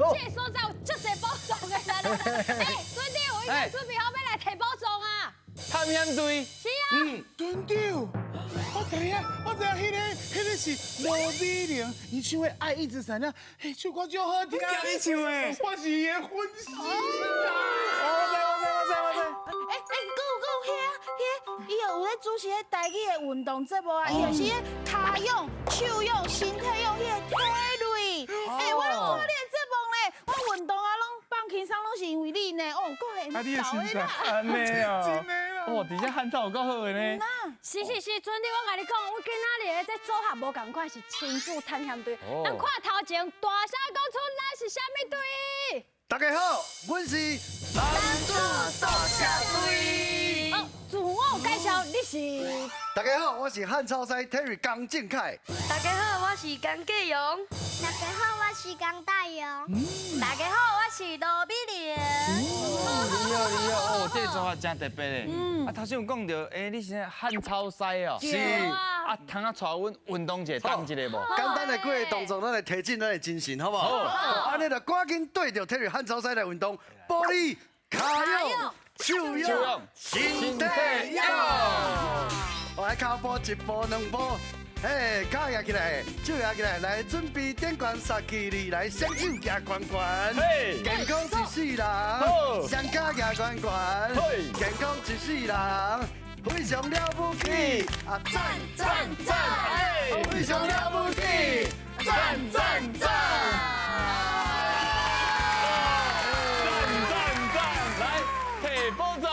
这所在有足侪宝藏的啦！尊弟，我已经准备好要来提宝藏啊！探险队，是啊，蹲掉！我知影，迄个是罗美玲，伊唱的《爱一直闪亮》，迄首歌就好听。你唱的？我是伊的粉丝啊！还有伊有咧主持迄台语的运动节目啊，伊就是迄骹用、手用、身体用迄个体类。我拢看你的节目咧，我运动啊，拢放轻松，拢是因为你呢。哦，够会啊，你的身材，安尼哦，真的啦。哇，底下汉草有够好的呢。是，尊弟，我甲你讲，我今仔日在组合无共款，是亲子探险队。咱看头前大声讲出咱是啥物队？大家好，阮是男子大侠队。哦，自我介绍，你是？大家好，我是汉超赛 Terry 江敬凯。大家好，我是江继勇。大家好，我是江大勇。大家好，我是罗美玲。你好，哦，这组合真特别嘞。啊，头先有讲到，你是汉超赛哦。是。啊，通啊，带阮运动一下，动一下无？简单的几个动作，咱来提振咱的精神，好不好？好。安尼就赶紧对着 Terry 汉超赛来运动，玻璃骹用、手用、身体用。我来脚步一步两步。嘿，脚压起来，手压起来，来准备点关杀气力，来双手压关关，健康一世人，双脚压关关，健康一世人，非常了不起，啊赞，非常了不起，赞。来，提宝藏。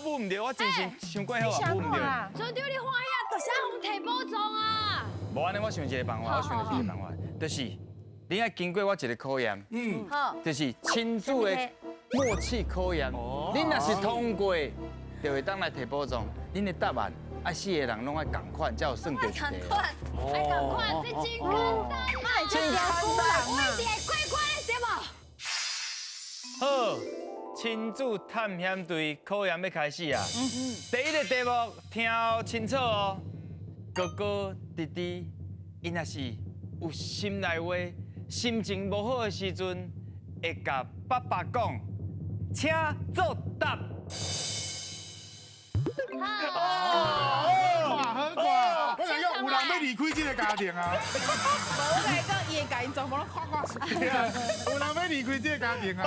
我唔对，我真心想过好啊，我唔对。尊弟，你看遐，就啥有提宝藏啊？无安尼，我想一个办法，就是你爱经过我一个考验，好，就是亲子的默契考验。你若是通过，就会当来提宝藏。恁的答案，四个人拢爱共款，才有算对一题。爱共款，这真简单，真简单我一定会快快对无？好。亲子探险队考验要开始啊！第一个题目听清楚哦，哥哥弟弟，因若是有心内话，心情无好的时阵，会甲爸爸讲，请作答。很快，我想讲有人要离开这个家庭啊。我甲你讲，伊会甲因全部拢夸死。有人要离开这个家庭啊。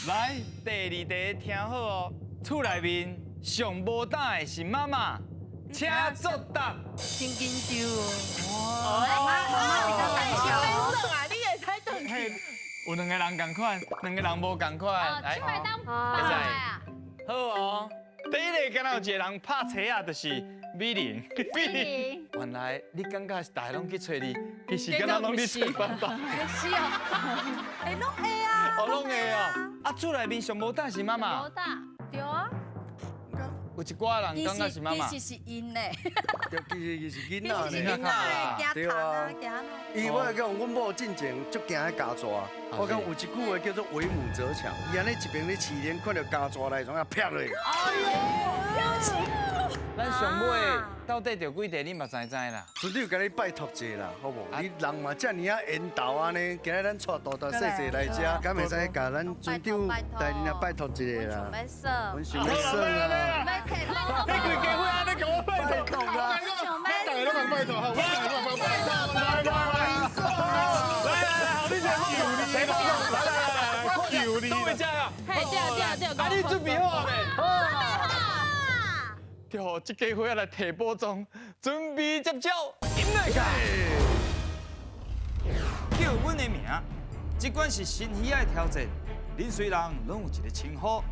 来，第二题听好哦，厝内面上无胆的是妈妈，请作答。真紧张哦。你会猜对？有两个人共款，两个人无共款。来，当爸爸啊！好哦，第一个敢若有一个人拍车啊，就是美玲。原来你感觉是大家拢去找你，其实敢若拢去找爸爸。是哦，拢会啊。哦，拢会啊！啊，厝内面上无胆是妈妈。无大，对啊。有一寡人感觉是妈妈。其实是因嘞。其实是囡仔囡仔嘞，惊糖啊，惊那。伊我讲，阮某进前足惊迄家蛇，我讲有一句话叫做为母则强，伊安尼一边咧饲练，看到家蛇来，从遐啪落。咱上尾到底着几题，你嘛知啦？尊弟有甲你拜托者啦，好无？你人嘛遮尔啊缘投安尼，今日咱带大大细细来遮，敢袂使甲咱尊弟带恁啊拜托一个啦。没事。阮想要耍啊！你规家伙安尼甲我拜托啦！大家拢讲拜托，好，我大家拢讲拜托，来，好，你先求你，来，各位家啊！嘿，对，啊，你准备好未？就互这家伙来提宝藏，准备接招，音乐家。叫阮的名，这款是新鱼仔的挑战。恁虽然拢有一个称呼，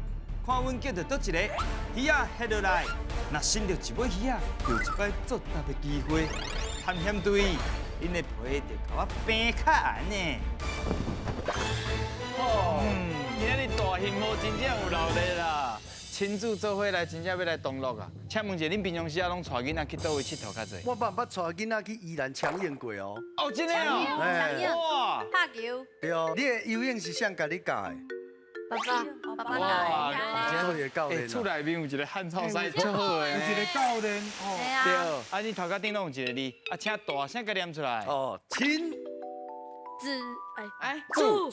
看阮叫到倒一个鱼仔下落来，若伸到一尾鱼仔，就有一摆作答的机会。探险队，恁的皮就甲我平较安呢。今仔日大幸福真正有留力啦！亲子做伙来，真正要来同乐啊！请问一下，恁平常时啊拢带囡仔去倒位佚佗较济？我捌带囡仔去宜兰抢泳过哦。哦，真的哦！哇！拍球。对哦，你的游泳是谁教你教的？爸爸哇来。做也够哎，练厝内面有一个汉草西，足好有一个诶。教练，对啊，对，啊，你头壳顶拢有一个字，啊，请大声甲念出来。哦，亲子哎祝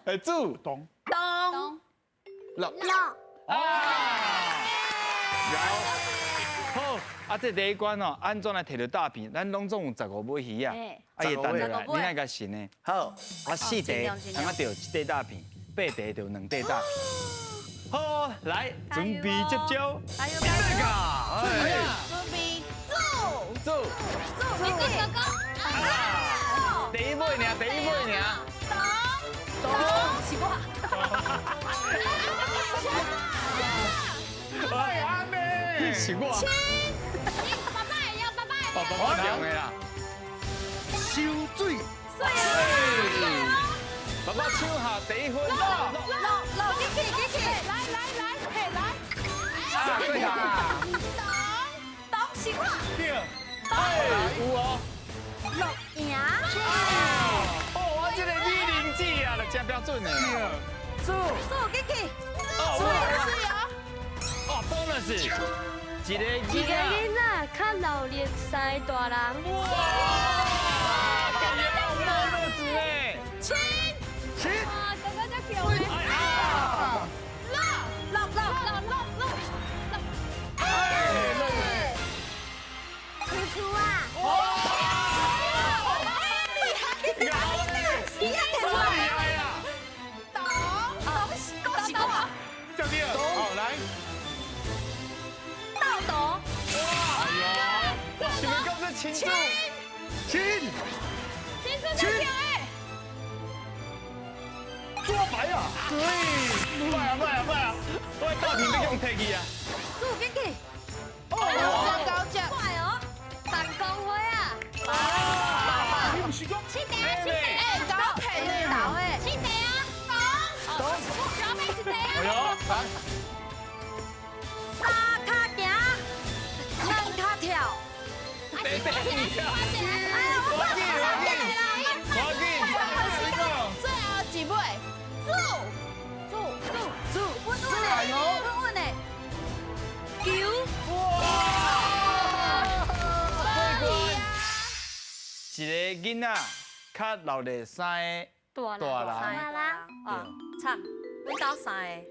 哎，主懂东乐乐好，啊，这第一关哦，安怎来摕到大片？咱拢总有15尾鱼啊，啊，伊等落来，你那个行呢？好，啊，4题，通啊着1块大片，8题着2块大片。好，来，准备接招，还有这个，准备走，走，哥哥，第一尾呢，第一尾呢，奇怪，哎，阿妹，是我，爸爸也要，爸爸也要。我讲的啦。收水，爸爸抢下第一分，老弟弟，来，嘿来，啊，对啦，东西话，对，有哦。赢，哦，我这个米零子啊，就真标准的。走给给，哦，bonus，一个一个囡仔较老练三个大人，哇，这样 bonus 呢？亲，哇，哥哥就叫嘞，楚楚啊，叫第二，好来，你们刚才庆祝，亲，做白啊！对，快啊！我大屏要用摕去啊！走给给，高奖，快哦， 3公分啊，你不是讲7题啊，高配的，倒诶， 7题啊，小妹7题哎呦，啊，来，三卡行，两卡跳，对，哎呦，我最后几位，稳稳诶，一个囡仔较老的3个大人，哦，惨，你搞啥诶？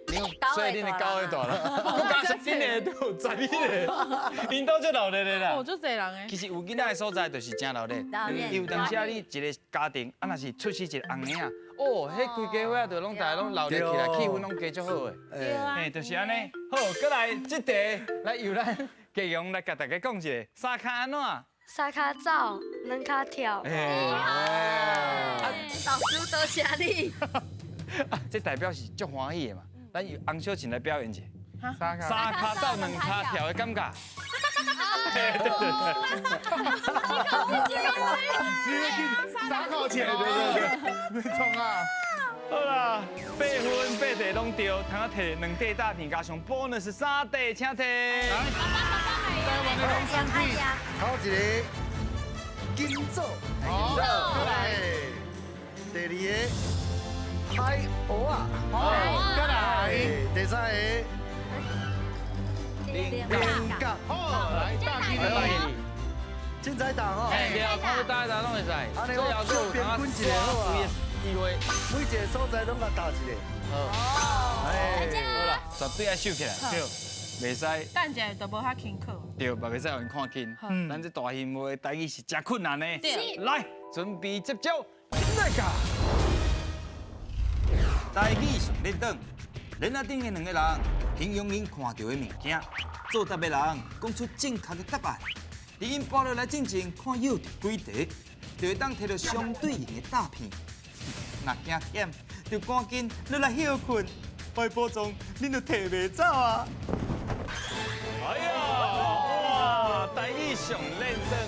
所以你的高的大人，我加上今年都有12个，因都就老的啦。哦，就这人诶，其实有囡仔的所在就是真老咧，有当时啊，你一个家庭啊，若是出世一个翁仔啊，哦，迄规家伙就拢大家拢老咧起来，气氛拢加足好诶。嘿，就是安尼。好，过来这题，来由咱家勇来甲大家讲一下，三卡安怎？三卡走，两卡跳，老师多谢你，这代表是足欢喜的嘛。咱由洪小晴来表演一下，三个，三卡走两卡跳的感觉。3口钱，对，没错啊。好啦，8分8题拢对，通啊摕2块大片加上 bonus 3题，请摕。台湾的农产品，考一个金枣，好，再来，第二个海蚵啊，好，再来，第三个菱角，好，来大批的来，凊彩打吼，哎，对，看大家拢会使。最后还有通啊刷机会。每一个所在拢甲打一个，哎，好啦，绝对爱秀起来，对，袂使。等者都无遐轻课，对，嘛袂使互因看紧。咱这大型话台语是真困难的。来，准备接招，来个。台语上练档，脸仔顶的2个人形容因看到的物件，作答的人讲出正确的答案。伫因包落来进前看有几题，就会当摕到相对应的大片。若惊险，就赶紧落来休困。外保重，恁就摕袂走啊！哎呀，哇！台语上练灯，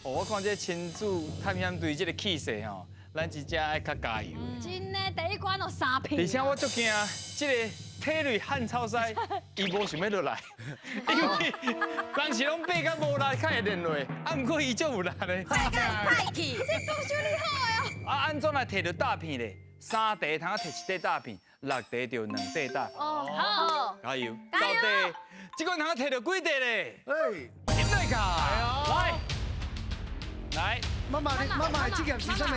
哦，我看这亲子探险队这个气势吼，咱真正爱较加油。真的第一关有3片，而且我足惊，这个体育汉草赛，伊无想要落来，因为人是拢爬甲无力，较会练落，啊，毋过伊足有力咧。派去，啊，安怎来摕到大片咧？3题通啊摕1块大片， 6题就2题答。哦，好，加油！到底这个人摕到几题咧？哎，金瑞卡，来，妈妈的职业是什么？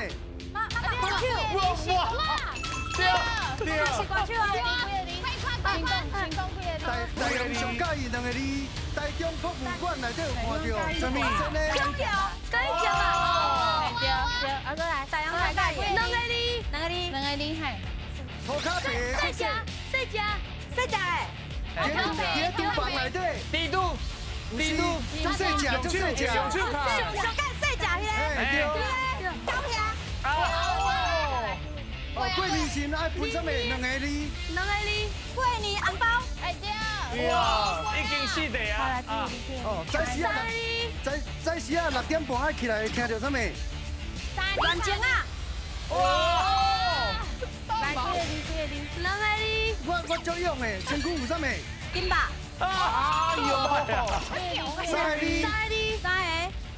对，是歌手啊，大家上介意两个字，台中博物馆内底有看到什么？真的？跟你讲啊，对，啊，再来，大洋台大爷，两个哩，两个厉害，涂骹白，谁家？再加伫咧厨房内底，地图，就细只，就细只。上手卡，上干细只迄哎对。个，高兄，哦，过年前爱分什么？两个字。两个哩，过年红包，哎对，哇，已经4题啊！哦，早时啊6点半爱起来听到什么？眼睛啊，两个哩，我足勇的，身躯有什么？金吧，哎呦，三个字。三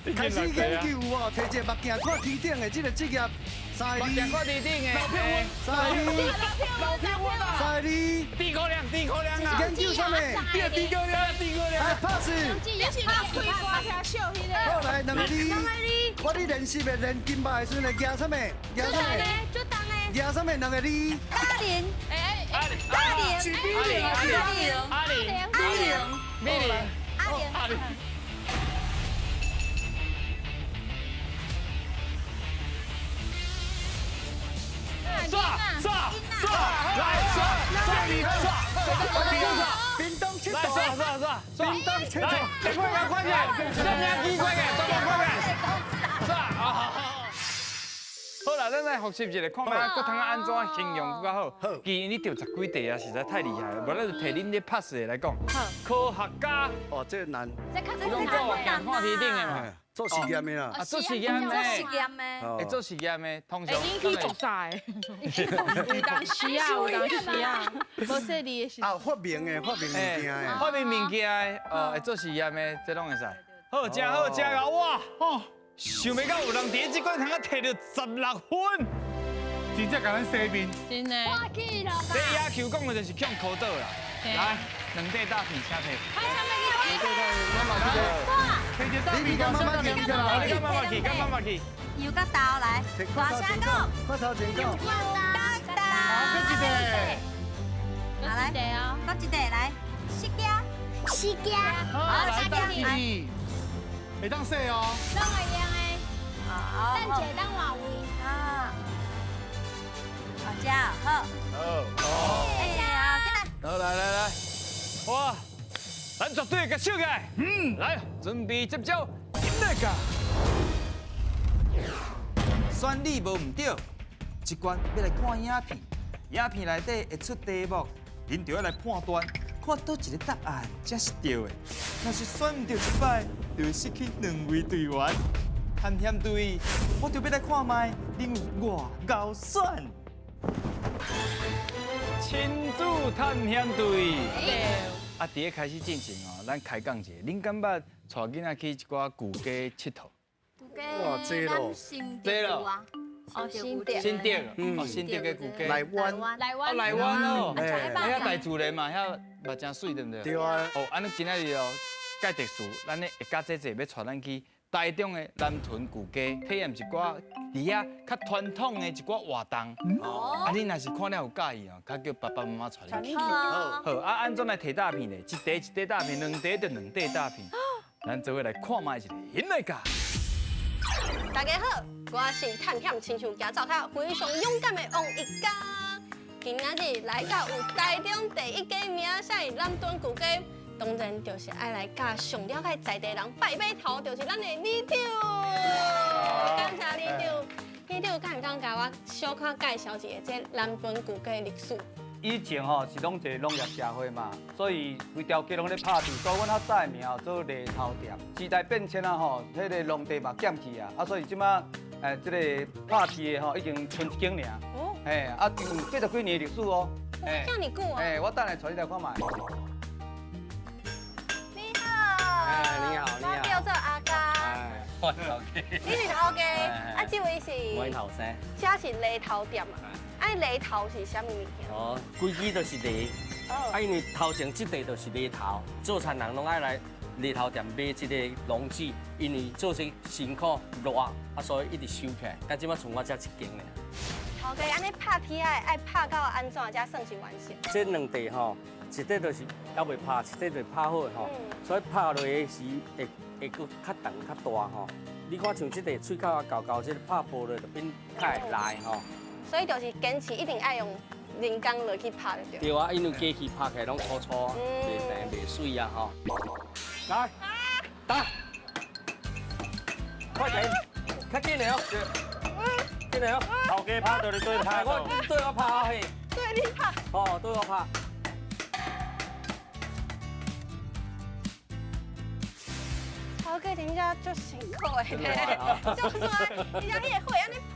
个，开始研究哦，摕一个目镜看天顶的这个职业，三个字，看地顶的，三个字，三个字，地高粱啊！研究什么？地高粱，来 pass。你是开歌听秀迄个，好来两个字，两个哩，我咧练习的练金牌的时阵会举什么？举什么？就当的，举什么？两个字。大林，阿玲，大林，阿玲，刷，来冰冻切刷，冰冻切来，快点，这名机快点，刷啊！好啦，咱来复习一下，看卖各通安怎形容较好。既然你丢10几题啊，实在太厉害了，无咱就摕恁咧 pass 的来讲。科学家，哦，这个难，用过眼看天顶的嘛，做实验的啦。啊，做实验的，实验的，会做实验的，通常。你去做啥的？有当时啊，无说你的是。啊，发明的物件的。发明物件的，会做实验的，这拢会使。好，真好，哇！哦，想袂到有人第一关通啊摕到16分。真正甲咱洗面。真的。我去了吧。这野球讲的就是抢口倒啦。来，2题答题，请摕。你跟妈妈讲好，你跟妈妈去，跟妈妈去。有个刀来，大声讲，快头前讲。好，这一个。来，搁一个来，四家，好，来当第二。会当洗哦。拢会用的，好，等者当换位。啊，好家好，哎呀，进来，好，来，哇，咱绝对会甲手起来。来，准备接招，那个。选你无唔对，一关要来看影片，影片内底会出题目，恁就要来判断，看倒一个答案才是对的。若是选唔对一摆，就会失去2位队员。探险队，我就要来看卖，恁有偌高选。亲子探险队。啊，伫咧开始进行哦，咱开讲一下，恁敢捌带囡仔去一寡旧家佚佗？哇这咯这咯哦，新新店，哦，新店嘅旧家。来湾，来哦，来湾哦，遐大自然嘛，遐嘛真水，对不对？对啊。哦，安尼今仔日哦，介特殊，咱咧会加姐姐要带咱去台中的南屯旧家，体验一寡伫遐较传统的一寡活动。啊，你若是看了有介意哦，较叫爸爸妈妈带你去。好，啊，安怎来摕大片咧？一题大片，2题就2题大片。咱做伙来看卖一个，现来教。大家好，我是探险亲像行走卡非常勇敢的王一家。今仔日来到有台中第一家名声南屯旧家，当然就是爱来甲上了解在地人拜码头，就是咱的李长。感谢李长，李长敢会当甲我小可介绍一下这南屯旧家的历史？以前吼是拢一个农业社会嘛，所以规条街拢咧拍地，所以阮较早的名做犁头店。时代变迁啊吼，迄个农地嘛减去啊，所以即马即个拍地的吼已经剩一间尔。哦。嘿，有80几年的历史哦。这么久啊？我等下带你来看卖。你好。你好。我叫做阿嘉。我头家。你是头家，啊，这位是？我头生。这是犁头店嘛？啊，犁头是啥物物件？哦，规矩就是犁。啊，因为头前这地就是犁头，做餐人拢爱来犁头店买这个笼子，因为做这辛苦热，啊，所以一直收起来。到即摆剩我这一间咧。头家，安尼拍铁爱拍到安怎才算是完成？这两地吼，一块就是还未拍，一块就拍好吼，所以拍落的时会搁较重较大吼。你看像这个喙口啊厚厚，这个拍玻璃就变较会来吼。所以就是坚持一定爱用人工落去拍就对。对啊，因为机器拍起来拢粗粗，袂平袂水啊吼。来，打，快点，较紧的哦，紧的哦。头家拍到你对拍我对我拍好嘿。对你拍。哦，对我拍。头家真正足辛苦的咧，就算而且迄个火安尼喷，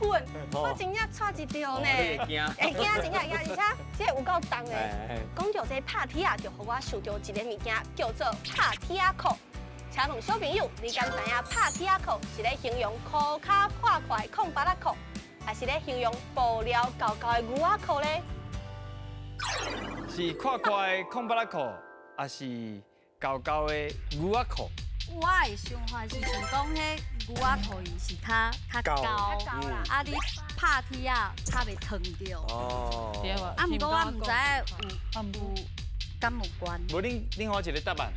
我真正差一条呢。会惊，真正会惊，而且这有够重的。讲到这拍铁啊，就互我想到一个物件，叫做拍铁裤。请问小朋友，你敢知影拍铁裤是咧形容裤脚破块空巴拉裤，还是咧形容布料厚厚的牛仔裤咧？是看块空巴拉裤，还是厚厚的牛仔裤？我的想法是讲，迄牛仔裤伊是较高，啊你拍铁啊差袂烫着。哦。啊，毋过我毋知有敢有关。无恁好一个答案。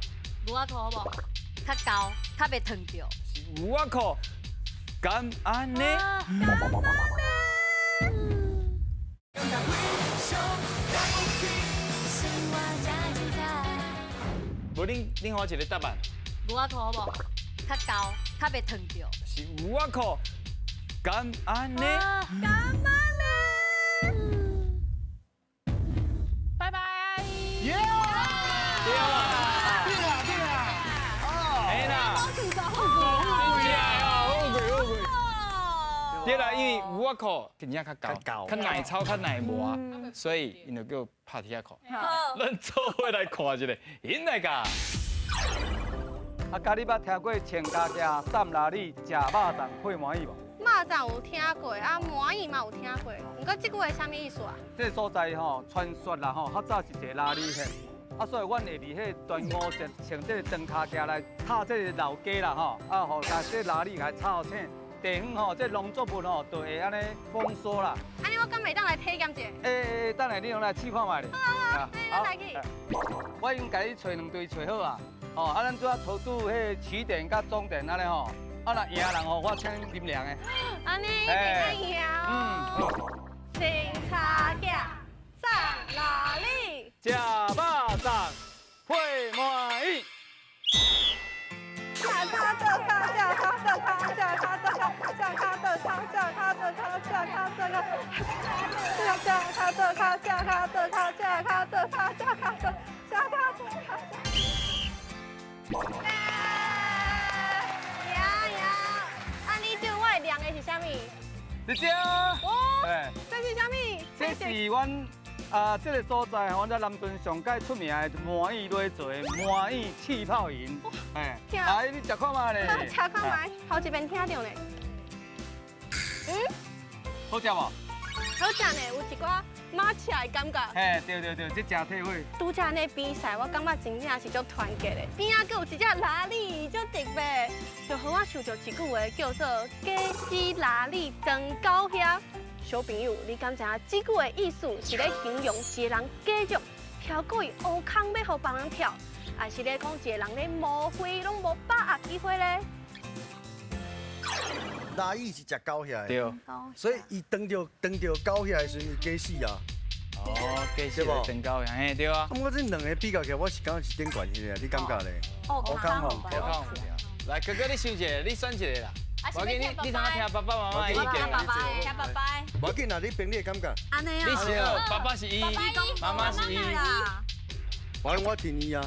牛仔裤好无？较高，较袂烫着。牛仔裤，敢安尼？无恁好一个答案。牛仔裤好无？较高，较袂烫着。是牛仔裤，敢安尼？拜拜。耶！对啦，嘿啦，对啦，因为牛仔裤真正较高，较耐操，较耐磨，所以因就叫拍铁裤。咱做伙来看一下，因来个。啊，家你捌听过穿家家、散拉里、食肉粽配满意无？肉粽有听过，啊满意嘛有听过，不过这句话啥物意思啊？这个所在吼，传说啦吼，较早是一个拉里县，啊，所以阮会伫迄端午节穿这个长脚架来拍这个老家啦吼，啊，互甲这拉里来炒青，地方吼，这农作物吼，就会安尼丰收啦。安尼我敢袂当来体验者？等下你用来试看卖咧。好，来去。我已经甲你找两队找好啊。哦，啊，咱拄仔抽拄迄起点甲终点安尼吼，啊，若赢人吼，我请啉凉的。安尼一定爱赢哦。青茶架，上哪里？食肉粽配满意。下卡的卡，下卡的卡，下卡的卡，下卡的卡，下卡的卡，下卡的卡，下卡的卡，下卡的卡，下卡的卡，下卡的，下卡的卡。呀！啊，你对我的量的是啥物？你这哦，这是啥物？这是阮这个所在，阮在南屯上界出名的满意落做的满意气泡饮。来，你食看卖咧。吃看卖，头一遍听到呢。好食无？好食呢，有一寡马车的感觉。嘿，对，这真体会。拄则呢比赛，我感觉真正是足团结的。边仔佫有一只拉力，足特别，就互我想到一句话，叫做“鸡丝拉力长高遐”。小朋友，你敢知影这句的意思是咧形容一个人继续跳过乌坑要互别人跳，还是咧讲一个人咧无飞拢无把握机会咧？拉伊是食狗遐的，对，所以伊蹬着狗遐的时阵，伊假死啊。哦，继续登高呀，嘿，对啊。我这两个比较起来，我是感觉是点关系的，你感觉咧？哦，康好。来，哥哥你想一个，你选一个啦。我给你听爸爸妈妈的意见啦。听爸爸。无要紧啦，你评你的感觉。安尼啊。你是二，爸爸是一，妈妈是一。反正我听伊啊。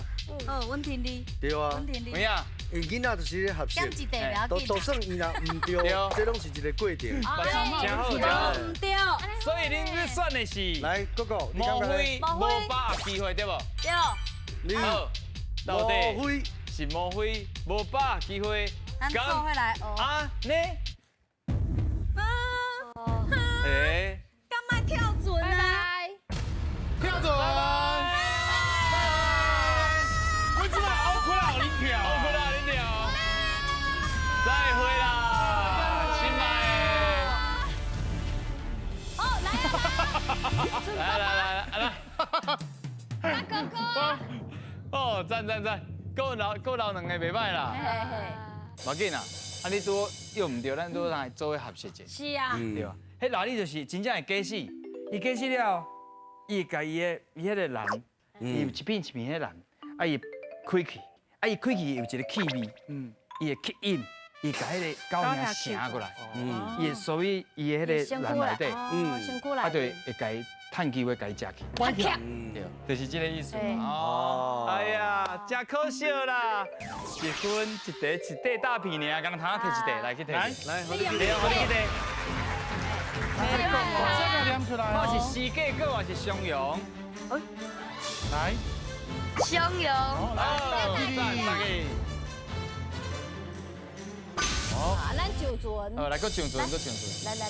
阮听你。对啊。阮听你。怎样？因囡仔就是咧合适，都算伊若唔对，这拢是一个过程。真好，唔对。所以恁你选的是来，哥哥，无飞无把握机会对不？对。你好，到底无飞是无飞无把握机会，咱做伙来学。啊，你，哎，干嘛跳准拜啊？拜。跳准。我今晚欧哭了，你跳。欧哭了，你跳。再会啦，新买。哦，来。大哥哥。哦，赞，够老两个袂歹啦。嘿。无要紧啊，啊你拄又唔对，咱拄来做伙合适者。是啊。对吧？迄哪里就是真正会假死，伊假死了，伊会甲伊迄个蓝，伊一片一片迄蓝，啊伊开去，啊伊开去有一个气味，伊会吸引，伊甲迄个高粱醒过来，伊会所以伊的迄个蓝内底，身躯来。啊对，会甲伊趁机会甲伊食去，对，就是这个意思嘛。哦，哎呀，真可惜啦，一分一袋大片尔，刚刚摕一袋来去摕，来，好你去摕。这个念出来我是四价果还是襄阳？来，汹涌，赞个。啊，咱就准。来个上船，上船。来。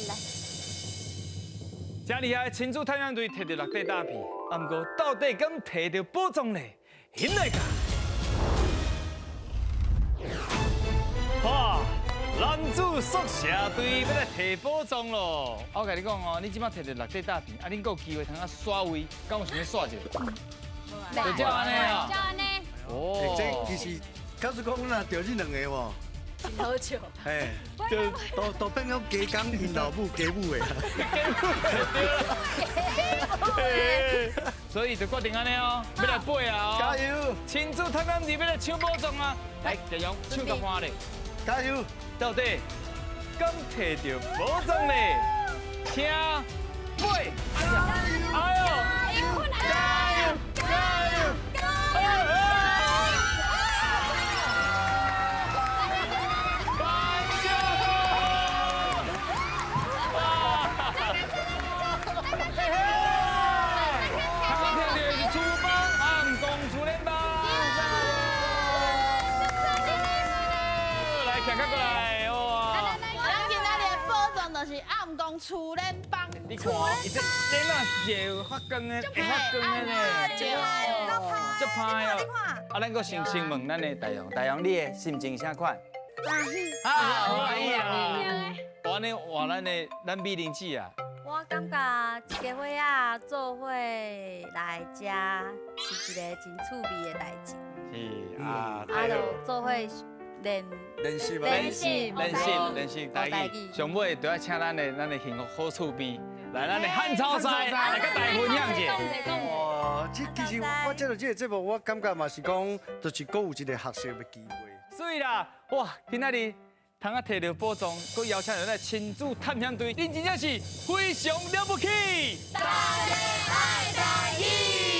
真厉害，青竹太阳队摕到6块大片，啊，不过到底敢摕到宝藏呢？现来讲，哇，男子宿舍队要来摕宝藏咯！我甲你讲哦，你即摆摕到6块大片，啊，恁有机会通啊刷位，敢有想要刷一个？就这样安尼啊？这样呢？哦，这其实假如讲咱钓这两个喎。真好笑。哎，都变咗家公因老母家母的啦。所以就决定安尼哦，要来背啊！加油！青竹太阳队要来抢宝藏啊！来，继续抢到花嘞！加油！到底敢摕到宝藏呢？听背！哎呦！加油！加油！是暗讲厝联帮，你看，伊这哪是发光的，会发光的呢，足歹哦。啊，咱个先问咱的大洋，你的心情啥款？欢喜。欢喜啊！我呢话咱美玲姐啊，我感觉一个伙仔做伙来遮是一个真趣味的代志。是啊，就做伙练习台语，上尾就要请咱的幸福好厝边来咱的汉超师来甲大家分享一下。哦，其实我接到这个节目，我感觉嘛是讲，就是搁有一个学习的机会。所以啦，哇，今仔日通啊摕到宝藏，搁邀请到咱亲子探险队，恁真正是非常了不起。大家爱台语。